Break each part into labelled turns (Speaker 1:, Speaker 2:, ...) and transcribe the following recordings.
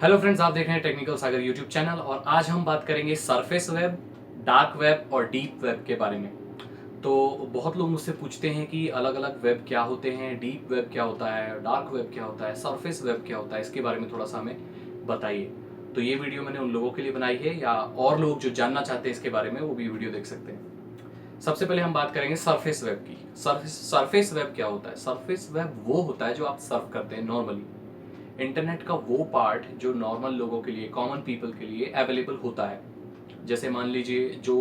Speaker 1: Hello friends, आप देख रहे हैं टेक्निकल सागर यूट्यूब चैनल और आज हम बात करेंगे सरफेस वेब, डार्क वेब और डीप वेब के बारे में। तो बहुत लोग मुझसे पूछते हैं कि अलग अलग वेब क्या होते हैं, डीप वेब क्या होता है, डार्क वेब क्या होता है, सरफेस वेब क्या होता है, इसके बारे में थोड़ा सा हमें बताइए। तो ये वीडियो मैंने उन लोगों के लिए बनाई है या और लोग जो जानना चाहते हैं इसके बारे में वो भी वीडियो देख सकते हैं। सबसे पहले हम बात करेंगे सरफेस वेब की। सरफेस वेब क्या होता है? सरफेस वेब वो होता है जो आप सर्फ करते हैं नॉर्मली। इंटरनेट का वो पार्ट जो नॉर्मल लोगों के लिए, कॉमन पीपल के लिए अवेलेबल होता है। जैसे मान लीजिए जो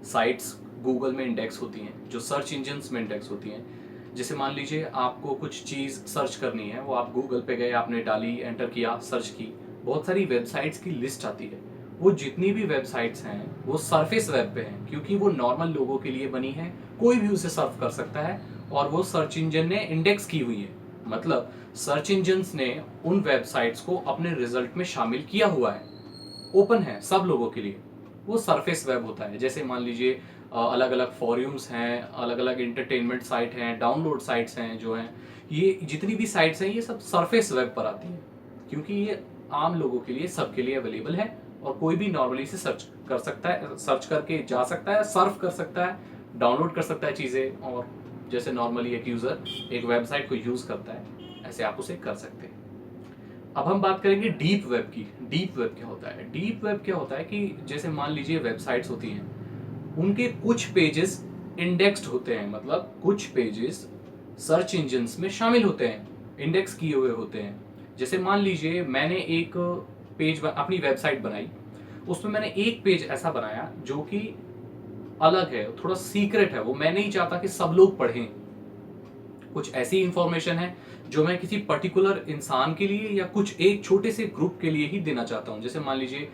Speaker 1: साइट्स गूगल में इंडेक्स होती हैं, जो सर्च इंजन्स में इंडेक्स होती हैं। जैसे मान लीजिए आपको कुछ चीज़ सर्च करनी है, वो आप गूगल पे गए, आपने डाली, एंटर किया, सर्च की, बहुत सारी वेबसाइट्स की लिस्ट आती है। वो जितनी भी वेबसाइट्स हैं वो सरफेस वेब पे हैं, क्योंकि वो नॉर्मल लोगों के लिए बनी है, कोई भी उसे सर्फ कर सकता है और वो सर्च इंजन ने इंडेक्स की हुई है। मतलब सर्च इंजन्स ने उन वेबसाइट्स को अपने रिजल्ट में शामिल किया हुआ है, ओपन है सब लोगों के लिए। वो सरफेस वेब होता है। जैसे मान लीजिए अलग अलग फॉर्यूम्स हैं, अलग अलग इंटरटेनमेंट साइट हैं, डाउनलोड साइट्स हैं, जो हैं ये जितनी भी साइट्स हैं ये सब सरफेस वेब पर आती हैं, क्योंकि ये आम लोगों के लिए, सबके लिए अवेलेबल है और कोई भी नॉर्मली से सर्च कर सकता है, सर्च करके जा सकता है, सर्फ कर सकता है, डाउनलोड कर सकता है चीज़ें। और जैसे नॉर्मली एक यूज़र एक वेबसाइट को यूज़ करता है, ऐसे आप उसे कर सकते हैं। अब हम बात करेंगे डीप वेब की। डीप वेब क्या होता है? डीप वेब क्या होता है कि जैसे मान लीजिए वेबसाइट्स होती हैं, उनके कुछ पेजेस इंडेक्स्ड होते हैं, मतलब कुछ पेजेस सर्च इंजन्स में शामिल होते हैं, इंडेक्स किए हुए होते हैं। जैसे मान लीजिए मैंने एक पेज अपनी वेबसाइट बनाई, उसमें मैंने एक पेज ऐसा बनाया जो कि अलग है, थोड़ा सीक्रेट है, वो मैं नहीं चाहता कि सब लोग पढ़ें। कुछ ऐसी इंफॉर्मेशन है जो मैं किसी पर्टिकुलर इंसान के लिए या कुछ एक छोटे से ग्रुप के लिए ही देना चाहता हूँ। जैसे मान लीजिए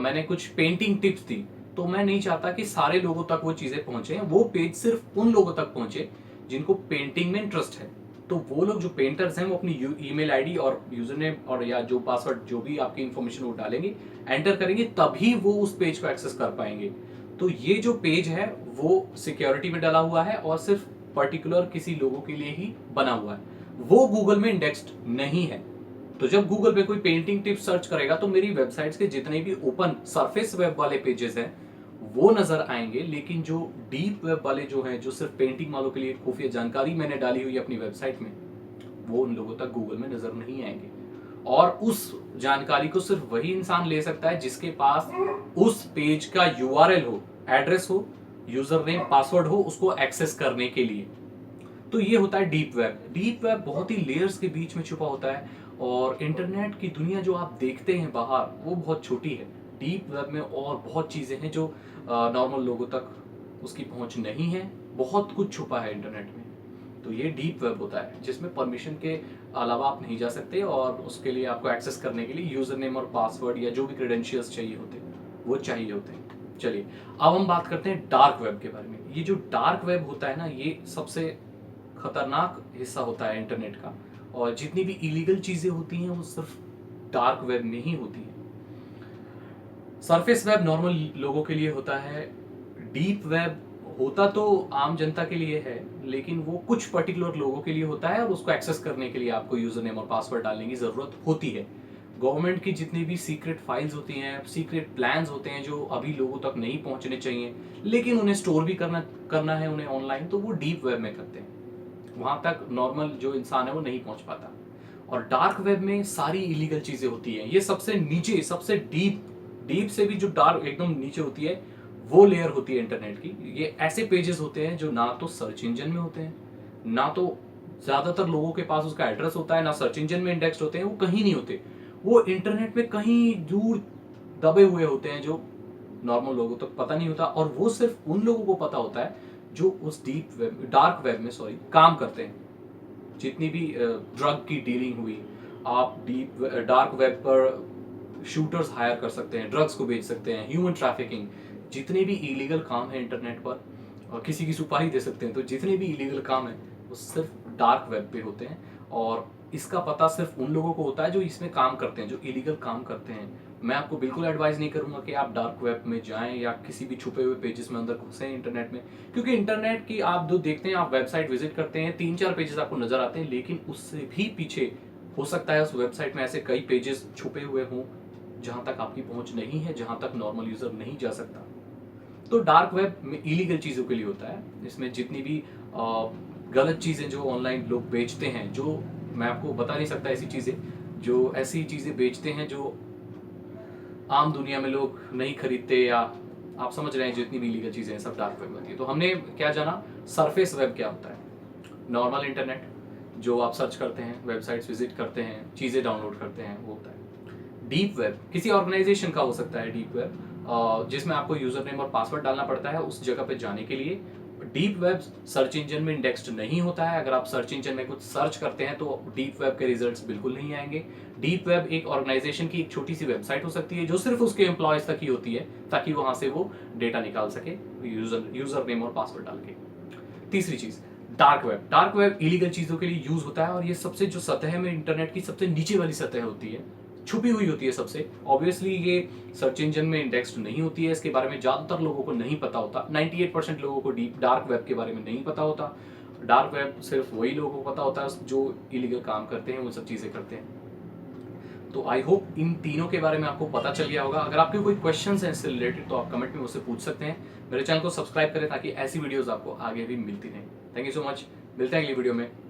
Speaker 1: मैंने कुछ पेंटिंग टिप्स दी, तो मैं नहीं चाहता कि सारे लोगों तक वो चीज़ें पहुंचे, वो पेज सिर्फ उन लोगों तक पहुंचे जिनको पेंटिंग में इंटरेस्ट है। तो वो लोग जो पेंटर्स हैं वो अपनी ईमेल आईडी और यूजर नेम और या जो पासवर्ड, जो भी आपकी इंफॉर्मेशन वो डालेंगे, एंटर करेंगे, तभी वो उस पेज को एक्सेस कर पाएंगे। तो ये जो पेज है वो सिक्योरिटी में डला हुआ है और सिर्फ पर्टिकुलर किसी लोगों के लिए ही बना हुआ है, वो गूगल में इंडेक्स्ड नहीं है। तो जब गूगल पे कोई पेंटिंग टिप्स सर्च करेगा तो मेरी वेबसाइट्स के जितने भी ओपन सरफेस वेब वाले पेजेस हैं वो नजर आएंगे, लेकिन जो डीप वेब वाले जो हैं, जो सिर्फ पेंटिंग वालों के लिए खुफिया जानकारी मैंने डाली हुई है अपनी वेबसाइट में, वो उन लोगों तक गूगल में नजर नहीं आएंगे। और उस जानकारी को सिर्फ वही इंसान ले सकता है जिसके पास उस पेज का यूआरएल हो, एड्रेस हो, यूजर नेम, पासवर्ड हो उसको एक्सेस करने के लिए। तो ये होता है डीप वेब। डीप वेब बहुत ही लेयर्स के बीच में छुपा होता है और इंटरनेट की दुनिया जो आप देखते हैं बाहर वो बहुत छोटी है। डीप वेब में और बहुत चीज़ें हैं जो नॉर्मल लोगों तक उसकी पहुंच नहीं है, बहुत कुछ छुपा है इंटरनेट में। तो ये डीप वेब होता है जिसमें परमिशन के अलावा आप नहीं जा सकते और उसके लिए आपको एक्सेस करने के लिए यूजर नेम और पासवर्ड या जो भी क्रेडेंशियल्स चाहिए होते हैं वो चाहिए होते हैं। चलिए अब हम बात करते हैं डार्क वेब के बारे में। ये जो डार्क वेब होता है ना, ये सबसे खतरनाक हिस्सा होता है इंटरनेट का, और जितनी भी इलीगल चीजें होती हैं वो सिर्फ डार्क वेब में ही होती हैं। सरफेस वेब नॉर्मल लोगों के लिए होता है, डीप वेब होता तो आम जनता के लिए है, लेकिन वो कुछ पर्टिकुलर लोगों के लिए होता है और उसको एक्सेस करने के लिए आपको यूजर नेम और पासवर्ड डालने की जरूरत होती है। गवर्नमेंट की जितनी भी सीक्रेट फाइल्स होती हैं, सीक्रेट प्लान्स होते हैं जो अभी लोगों तक नहीं पहुंचने चाहिए, लेकिन उन्हें स्टोर भी करना करना है उन्हें ऑनलाइन, तो वो डीप वेब में करते हैं। वहां तक नॉर्मल जो इंसान है वो नहीं पहुंच पाता। और डार्क वेब में सारी इलीगल चीजें होती हैं। ये सबसे नीचे, सबसे डीप, डीप से भी जो डार्क एकदम नीचे होती है वो लेयर होती है इंटरनेट की। ये ऐसे पेजेस होते हैं जो ना तो सर्च इंजन में होते हैं, ना तो ज्यादातर लोगों के पास उसका एड्रेस होता है, ना सर्च इंजन में इंडेक्स्ड होते हैं, वो कहीं नहीं होते। वो इंटरनेट में कहीं दूर दबे हुए होते हैं जो नॉर्मल लोगों तक पता नहीं होता, और वो सिर्फ उन लोगों को पता होता है जो उस डीप वेब, डार्क वेब में सॉरी, काम करते हैं। जितनी भी ड्रग की डीलिंग हुई, आप डीप डार्क वेब पर शूटर्स हायर कर सकते हैं, ड्रग्स को बेच सकते हैं, ह्यूमन ट्रैफिकिंग, जितने भी इलीगल काम है इंटरनेट पर, और किसी की सुपारी दे सकते हैं, तो जितने भी इलीगल काम है वो सिर्फ डार्क वेब पे होते हैं। और इसका पता सिर्फ उन लोगों को होता है जो इसमें काम करते हैं, जो इलीगल काम करते हैं। मैं आपको बिल्कुल एडवाइस नहीं करूंगा कि आप डार्क वेब में जाएं या किसी भी छुपे हुए पेजेस में अंदर घुसें इंटरनेट में, क्योंकि इंटरनेट की आप जो देखते हैं, आप वेबसाइट विजिट करते हैं, 3-4 पेजेस आपको नजर आते हैं, लेकिन उससे भी पीछे हो सकता है उस वेबसाइट में ऐसे कई पेजेस छुपे हुए हों जहां तक आपकी पहुंच नहीं है, जहां तक नॉर्मल यूजर नहीं जा सकता। तो डार्क वेब में इलीगल चीज़ों के लिए होता है। इसमें जितनी भी गलत चीज़ें जो ऑनलाइन लोग बेचते हैं, जो मैं आपको बता नहीं सकता, ऐसी चीज़ें जो ऐसी चीज़ें बेचते हैं जो आम दुनिया में लोग नहीं खरीदते, या आप समझ रहे हैं, जितनी भी इलीगल चीज़ें हैं सब डार्क वेब में होती है। तो हमने क्या जाना, सरफेस वेब क्या होता है। नॉर्मल इंटरनेट जो आप सर्च करते हैं, वेबसाइट्स विजिट करते हैं, चीज़ें डाउनलोड करते हैं, वो होता है। डीप वेब किसी ऑर्गेनाइजेशन का हो सकता है। डीप वेब जिसमें आपको यूजर नेम और पासवर्ड डालना पड़ता है उस जगह पे जाने के लिए। डीप वेब सर्च इंजन में इंडेक्स्ड नहीं होता है। अगर आप सर्च इंजन में कुछ सर्च करते हैं तो डीप वेब के रिजल्ट्स बिल्कुल नहीं आएंगे। डीप वेब एक ऑर्गेनाइजेशन की एक छोटी सी वेबसाइट हो सकती है जो सिर्फ उसके एम्प्लॉयज तक ही होती है, ताकि वहां से वो डेटा निकाल सके यूजर नेम और पासवर्ड डाल के। तीसरी चीज, dark web. Dark web illegal चीजों के लिए यूज होता है, और ये सबसे जो सतह में इंटरनेट की सबसे नीचे वाली सतह होती है, छुपी हुई होती है सबसे। ऑब्वियसली ये सर्च इंजन में इंडेक्स्ड नहीं होती है, इसके बारे में ज़्यादातर लोगों को नहीं पता होता। 98% लोगों को डीप डार्क वेब के बारे में नहीं पता होता। डार्क वेब सिर्फ वही लोगों को पता होता है जो इलीगल काम करते हैं, वो सब चीज़ें करते हैं। तो आई होप इन तीनों के बारे में आपको पता चल गया होगा। अगर आपके कोई क्वेश्चंस हैं इससे रिलेटेड तो आप कमेंट में मुझसे पूछ सकते हैं। मेरे चैनल को सब्सक्राइब करें ताकि ऐसी वीडियोस आपको आगे भी मिलती रहें। थैंक यू सो मच, मिलते हैं अगली वीडियो में।